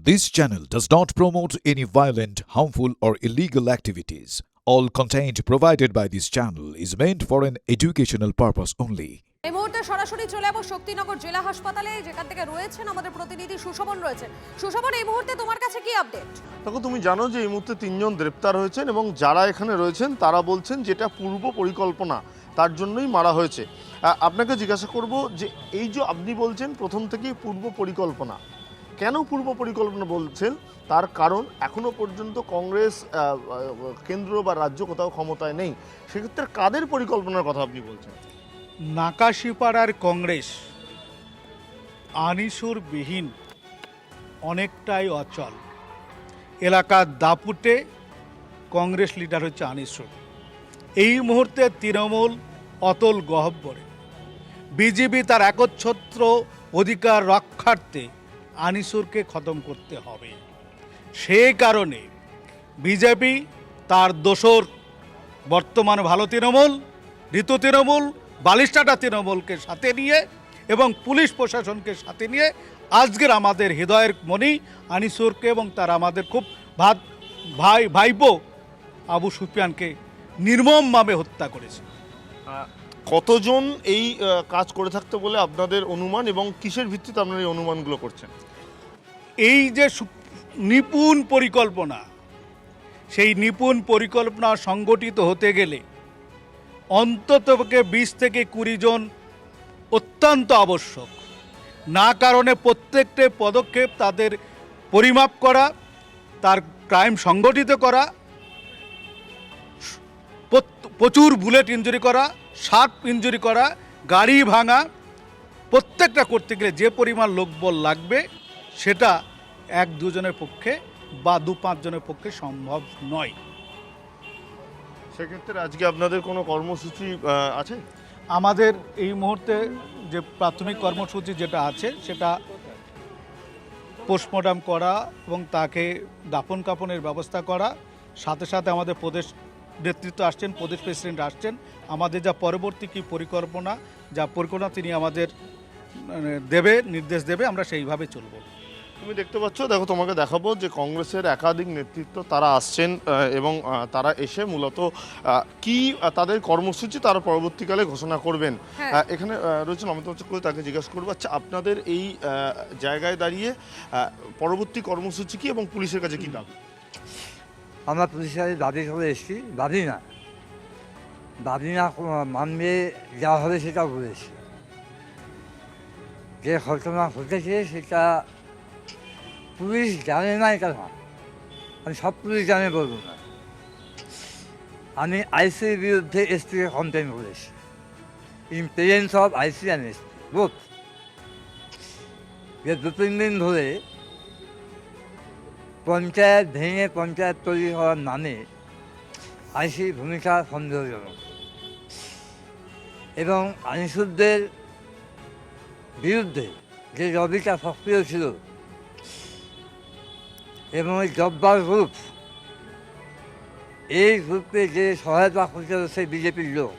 This channel does not promote any violent, harmful, or illegal activities. All content provided by this channel is meant for an educational purpose only. এই মুহূর্তে সরাসরি চলে যাব শক্তিনগর জেলা হাসপাতালে, যেখান থেকে রয়েছেন আমাদের প্রতিনিধি সুশোভন রয়েছেন। সুশোভন, এই মুহূর্তে তোমার কাছে কি আপডেট? দেখো, তুমি জানো যে এই মুহূর্তে 3 জন গ্রেপ্তার হয়েছেন এবং যারা এখানে রয়েছেন তারা বলছেন যেটা পূর্ব পরিকল্পনা, তার জন্যই মারা হয়েছে। আপনাকে জিজ্ঞাসা করব যে এই যে আপনি বলছেন প্রথম থেকেই পূর্ব পরিকল্পনা, কেন পূর্ব পরিকল্পনা বলছেন? তার কারণ এখনো পর্যন্ত কংগ্রেস কেন্দ্র বা রাজ্য কোথাও ক্ষমতায় নেই। সেক্ষেত্রে কাদের পরিকল্পনার কথা আপনি বলছেন? নাকাশিপাড়ার কংগ্রেস আনিসুরবিহীন অনেকটাই অচল। এলাকার দাপুটে কংগ্রেস লিডার হচ্ছে আনিসুর। এই মুহূর্তে তৃণমূল অতল গহ্বরে, বিজেপি তার একচ্ছত্র অধিকার রক্ষার্থে আনিসুরকে খতম করতে হবে। সেই কারণে বিজেপি তার দোসর বর্তমান ভালো তৃণমূল, ঋতু তৃণমূল, বালিশটাটা তৃণমূলকে সাথে নিয়ে এবং পুলিশ প্রশাসনকে সাথে নিয়ে আজকের আমাদের হৃদয়ের মণি আনিসুরকে এবং তার আমাদের খুব ভাইপো আবু সুফিয়ানকে নির্মমভাবে হত্যা করেছে। কতজন এই কাজ করে থাকতে বলে আপনাদের অনুমান এবং কিসের ভিত্তিতে আপনারা এই অনুমানগুলো করছেন? এই যে নিপুণ পরিকল্পনা, সেই নিপুণ পরিকল্পনা সংগঠিত হতে গেলে অন্তত 20 থেকে 20 জন অত্যন্ত আবশ্যক। না কারণে প্রত্যেকটা পদক্ষেপ তাদের পরিমাপ করা, তার ক্রাইম সংগঠিত করা, প্রচুর বুলেট ইনজুরি করা, শার্প ইনজুরি করা, গাড়ি ভাঙা, প্রত্যেকটা করতে গেলে যে পরিমাণ লোকবল লাগবে সেটা 1-2 জনের পক্ষে বা 2-5 জনের পক্ষে সম্ভব নয়। সেক্ষেত্রে আজকে আপনাদের কোনো কর্মসূচি আছে? আমাদের এই মুহূর্তে যে প্রাথমিক কর্মসূচি যেটা আছে সেটা পোস্টমর্টম করা এবং তাকে দাফন কাফনের ব্যবস্থা করা। সাথে সাথে আমাদের প্রদেশ নেতৃত্ব আসছেন, প্রদেশ প্রেসিডেন্ট আসছেন। আমাদের যা পরবর্তী কী পরিকল্পনা তিনি আমাদের নির্দেশ দেবে, আমরা সেইভাবে চলব। তুমি দেখতে পাচ্ছ, দেখো তোমাকে দেখাবো যে কংগ্রেসের একাধিক নেতৃত্ব তারা আসছেন এবং তারা এসে মূলত কি তাদের কর্মসূচি তারা পরবর্তীকালে ঘোষণা করবেন। এখানে রয়েছেন অমিতাভ চক্রবর্তী, তাকে জিজ্ঞাসা করবো আচ্ছা আপনাদের এই জায়গায় দাঁড়িয়ে পরবর্তী কর্মসূচি কি এবং পুলিশের কাছে কি দাবি? আমরা পুলিশের দাবি করে এসেছি, দাবি না মানবে যা হবে সেটা বলেছি। যে ঘটনা ঘটেছে সেটা পুলিশ জানে না, এটা না, আমি সব পুলিশ জানে বলবো না। আমি আইসির বিরুদ্ধে এসপিকে কমপ্লেন করেছি, in presence of IC and SP both. যে 2-3 দিন ধরে পঞ্চায়েত ভেঙে পঞ্চায়েত তৈরি হওয়ার নামে আইসির ভূমিকা সন্দেহজনক এবং আনিসুরদের বিরুদ্ধে যে লবিটা সক্রিয় ছিল এবং ওই জব্বার গ্রুপ, এই গ্রুপে যে সহায়তা করছে সেই বিজেপির লোক,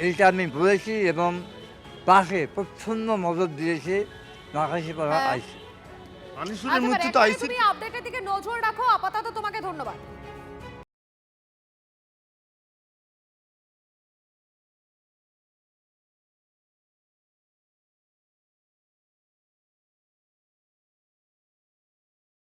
এইটা আমি বলেছি এবং তাকে প্রচ্ছন্ন মদত দিয়েছে নাকাশিপাড়া আইসি। আনিসুরের মৃত্যুতে আইসি আপডেটের দিকে নজর রাখো। আপাতত তোমাকে ধন্যবাদ।